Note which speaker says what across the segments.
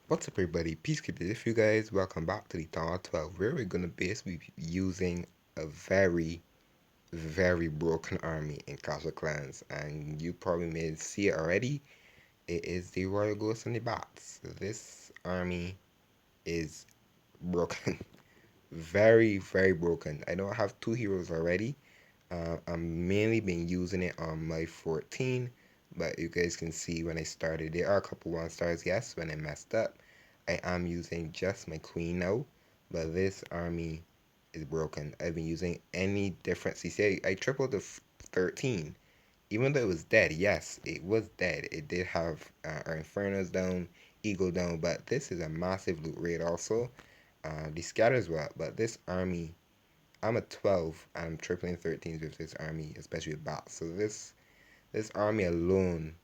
Speaker 1: What's up everybody, Peacekeepers with you guys, welcome back to the Th12 where we're going to basically be using a very broken army in Clash of Clans, and you probably may see it already. It is the Royal Ghosts and the Bats. This army is broken. Very broken. I know I have two heroes already. I'm mainly been using it on my 14, but you guys can see when I started, there are a couple 1 stars, yes, when I messed up. I am using just my queen now, but this army is broken. I've been using any different CC. I tripled the 13, even though it was dead. Yes, it was dead. It did have our Infernos down, Eagle down, but this is a massive loot raid also. The scatters were up, but this army, I'm a 12 and I'm tripling 13s with this army, especially with bats. So this army alone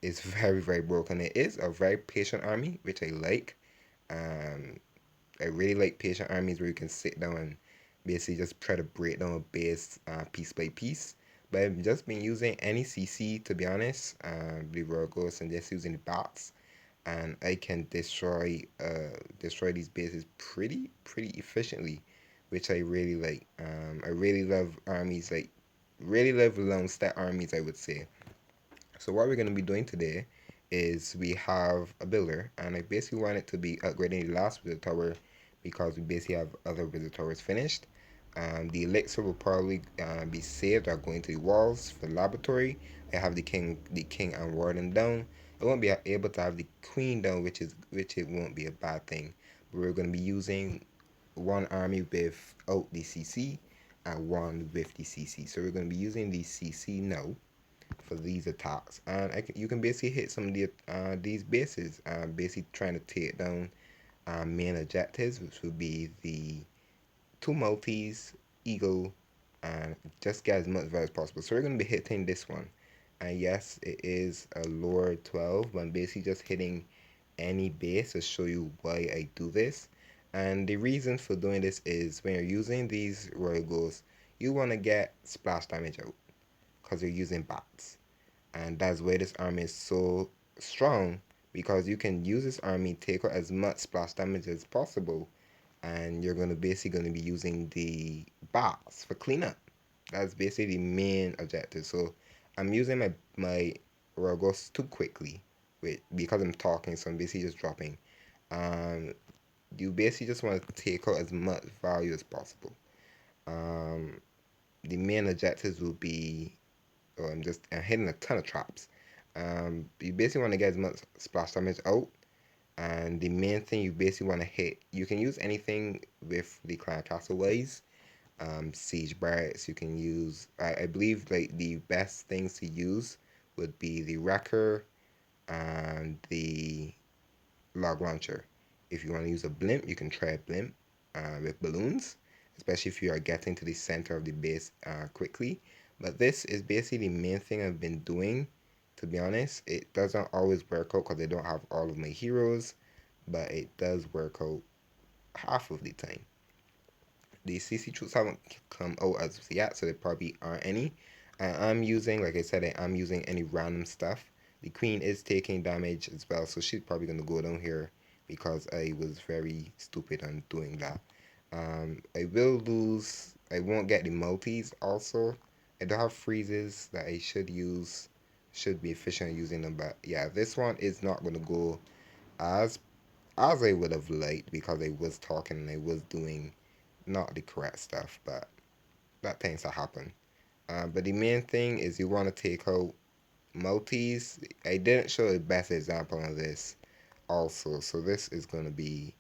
Speaker 1: is very broken. It is a very patient army, which I like. Um, I really like patient armies where you can sit down and basically just try to break down a base piece by piece. But I've just been using any CC to be honest, the Royal Ghost, and just using the bats, and I can destroy these bases pretty efficiently, which I really like. I really love armies, like really love long stat armies, I would say. So what we're going to be doing today is we have a builder, and I basically want it to be upgrading the last wizard tower because we basically have other wizard towers finished. The elixir will probably be saved or going to the walls for the laboratory. I have the king and warden down. I won't be able to have the queen down, which it won't be a bad thing. But we're going to be using one army without the CC and one with the CC. So we're going to be using the CC now for these attacks, and you can basically hit some of these bases, basically trying to take down main objectives, which would be the two multis, eagle, and just get as much value as possible. So we're going to be hitting this one, and yes, it is a lower 12, but I'm basically just hitting any base to show you why I do this. And the reason for doing this is when you're using these royal ghosts, you want to get splash damage out because you're using bats, and that's why this army is so strong, because you can use this army, take out as much splash damage as possible, and you're going to basically going to be using the bats for cleanup. That's basically the main objective. So I'm using my Rogos too quickly, because I'm talking, so I'm basically just dropping. um you basically just want to take out as much value as possible. um the main objectives will be, I'm hitting a ton of traps. You basically want to get as much splash damage out, and the main thing you basically want to hit. You can use anything with the Clan Castle Ways, Siege Barracks. You can use. I believe like the best things to use would be the Wrecker and the Log Launcher. If you want to use a blimp, you can try a blimp with balloons, especially if you are getting to the center of the base quickly. But this is basically the main thing I've been doing. To be honest, it doesn't always work out because I don't have all of my heroes, but it does work out half of the time. The CC troops haven't come out as of yet, so there probably aren't any. I'm using, like I said, I am using any random stuff. The queen is taking damage as well, so she's probably going to go down here because I was very stupid on doing that. I will lose, I won't get the multis also. I don't have freezes that I should use, should be efficient using them, but yeah, this one is not going to go as as I would have liked because I was talking and I was doing not the correct stuff, but that tends to happen. But the main thing is you want to take out multis. I didn't show the best example of this also, so this is going to be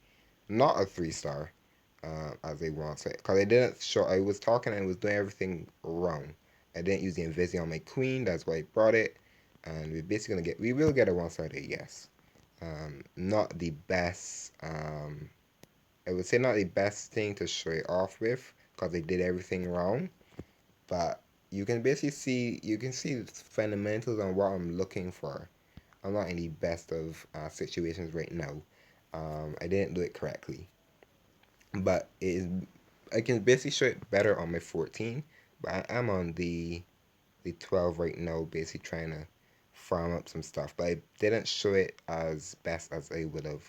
Speaker 1: not a 3 star as I want to, because I didn't show. I was talking and I was doing everything wrong. I didn't use the Invisi on my queen. That's why I brought it, and we're basically gonna get. We will get a 1 star there, yes. Not the best. I would say not the best thing to show it off with because they did everything wrong. But you can basically see, you can see the fundamentals on what I'm looking for. I'm not in the best of situations right now. I didn't do it correctly, but it is. I can basically show it better on my 14, but I am on the 12 right now, basically trying to farm up some stuff. But I didn't show it as best as I would have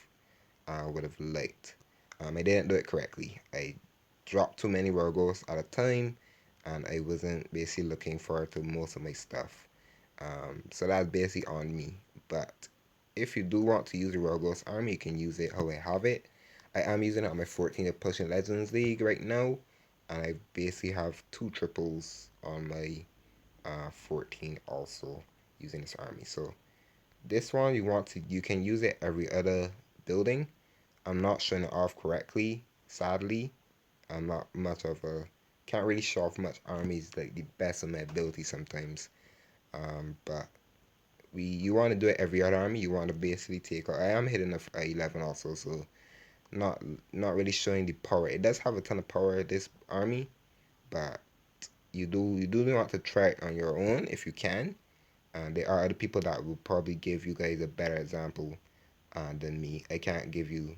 Speaker 1: I would have liked. I didn't do it correctly. I dropped too many Virgos at a time, and I wasn't basically looking forward to most of my stuff. So that's basically on me. But if you do want to use the Virgos army, you can use it how I have it. I am using it on my 14th pushing Legends League right now, and I basically have two triples on my 14 also using this army. So this one you can use it every other building. I'm not showing it off correctly, sadly. I'm not much of a can't really show off much armies like the best of my ability sometimes. But you want to do it every other army. You want to basically take out. I am hitting a 11 also, so not not really showing the power. It does have a ton of power this army, but you do want to try it on your own if you can. And there are other people that will probably give you guys a better example than me. I can't give you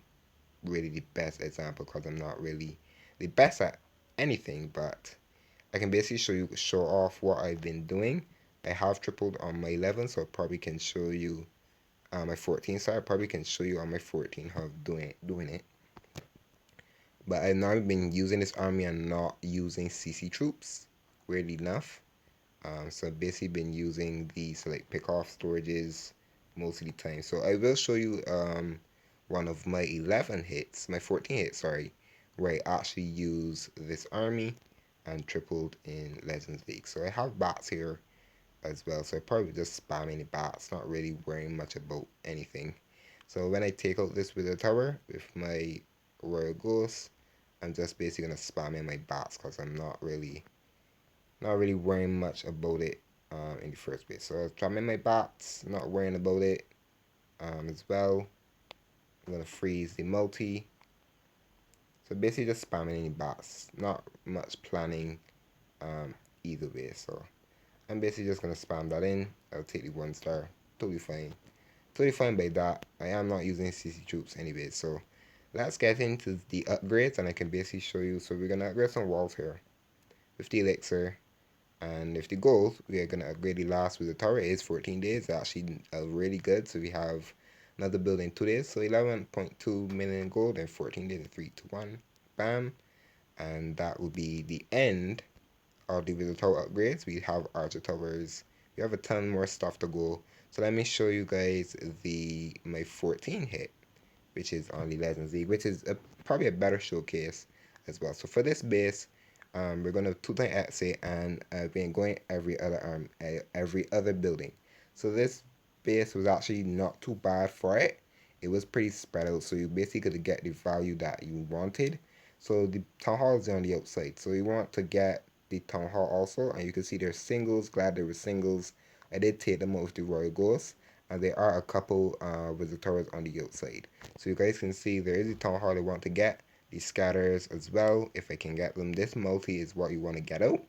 Speaker 1: really the best example because I'm not really the best at anything, but I can basically show off what I've been doing. I have tripled on my 11, so I probably can show you my 14. So I probably can show you on my 14 how I'm doing it. But I've now been using this army and not using CC troops, weirdly enough. So I've basically been using these to like pick off storages most of the time. So I will show you one of my 11 hits, my 14 hits, sorry, where I actually use this army and tripled in Legends League. So I have bats here as well. So I probably just spamming the bats, not really worrying much about anything. So when I take out this Wither Tower with my Royal Ghost, I'm just basically gonna spam in my bats because I'm not really worrying much about it in the first place. So I'm in my bats, not worrying about it as well. I'm gonna freeze the multi. So basically just spamming any bats, not much planning um, either way. So I'm basically just gonna spam that in. I'll take the 1 star, totally fine. Totally fine by that. I am not using CC troops anyway. So let's get into the upgrades and I can basically show you. So we're gonna upgrade some walls here with the elixir. And if the gold, we are going to upgrade the last with the tower. It is 14 days. Actually, really good. So we have another build in 2 days. So 11.2 million gold in 14 days. 3, 2, 1. Bam. And that will be the end of the Wizard Tower upgrades. We have Archer Towers. We have a ton more stuff to go. So let me show you guys my 14 hit, which is on the Legends League, which is probably a better showcase as well. So for this base, we're gonna two-time Axie and we're going every other building. So this base was actually not too bad for it. It was pretty spread out, so you basically could get the value that you wanted. So the town hall is on the outside, so you want to get the town hall also, and you can see there's singles. Glad there were singles. I did take them out with the Royal Ghost, and there are a couple visitors on the outside. So you guys can see there is a town hall I want to get. These scatters as well, if I can get them. This multi is what you want to get out,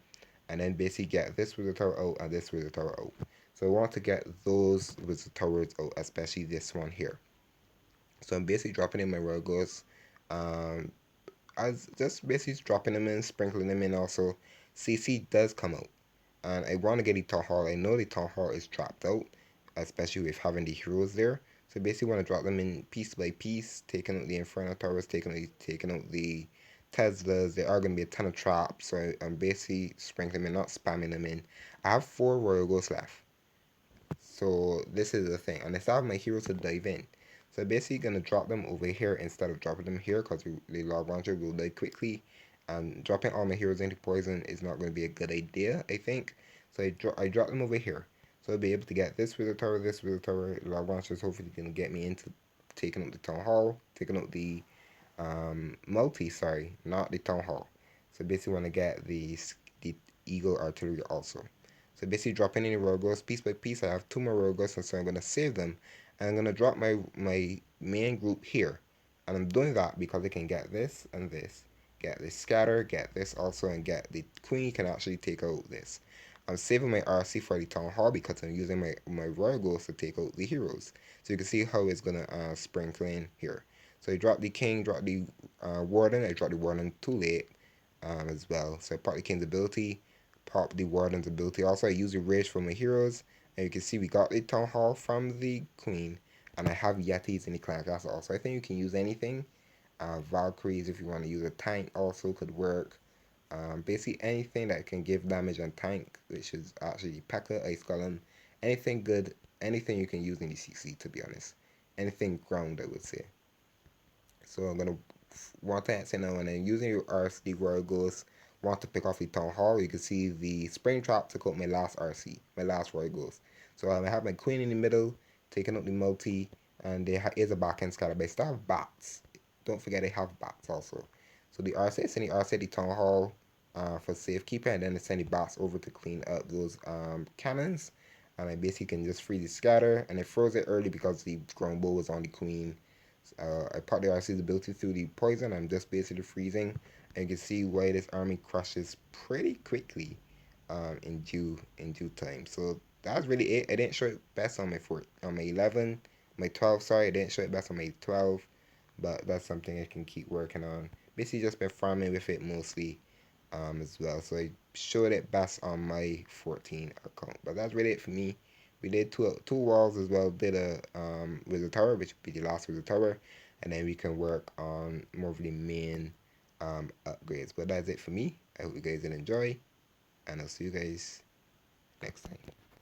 Speaker 1: and then basically get this visitor out and this visitor out. So I want to get those visitors out, especially this one here. So I'm basically dropping in my Royal Ghosts. Um, as just basically dropping them in, sprinkling them in also. CC does come out. And I want to get the Town Hall. I know the Town Hall is trapped out, especially with having the heroes there. So basically want to drop them in piece by piece, taking out the Inferno Towers, taking out the Teslas. There are going to be a ton of traps, so I'm basically sprinkling them in, not spamming them in. I have 4 Royal Ghosts left. So this is the thing, and I still have my heroes to dive in. So I'm basically gonna drop them over here instead of dropping them here because the log launcher will die quickly. And dropping all my heroes into poison is not going to be a good idea, I think. So I drop them over here. So I'll be able to get this wizard tower, this wizard tower. Log launcher is hopefully gonna get me into taking out the town hall, taking out the multi. Sorry, not the town hall. So basically want to get the eagle artillery also. So basically dropping any Rogos piece by piece. I have 2 more Rogos, and so I'm going to save them. And I'm going to drop my main group here. And I'm doing that because I can get this and this. Get this scatter, get this also, and get the queen can actually take out this. I'm saving my RC for the town hall because I'm using my Royal Ghost to take out the heroes. So you can see how it's going to sprinkle in here. So I dropped the king, dropped the warden. I dropped the warden too late as well. So I popped the king's ability, pop the warden's ability. Also, I use the rage for my heroes, and you can see we got the town hall from the queen, And I have Yetis in the clan class also. I think you can use anything. Valkyries, if you want to use a tank, also could work. Basically anything that can give damage on tank, which is actually P.E.K.K.A, Ice Golem, anything good, anything you can use in the CC, to be honest. Anything ground, I would say. So I'm gonna want to answer now, and then using your RC Royal Ghost, want to pick off the Town Hall. You can see the Spring Trap took out my last RC, my last Royal Ghost. So I have my Queen in the middle, taking out the multi, and there is a back end scatter, but I still have bats. Don't forget they have bats also. So the RC send the RC at the Town Hall for safekeeping, and then send the bats over to clean up those cannons. And I basically can just free the scatter, and it froze it early because the ground bow was on the queen. I partly RC's ability through the poison. I'm just basically freezing. And you can see why this army crushes pretty quickly in due time. So that's really it. I didn't show it best on my 11, my 12. Sorry, I didn't show it best on my 12, but that's something I can keep working on. Basically, just been farming with it mostly as well. So I showed it best on my 14 account. But that's really it for me. We did two walls as well. Did a wizard tower, which would be the last wizard tower, and then we can work on more of the main upgrades. But that's it for me. I hope you guys did enjoy, and I'll see you guys next time.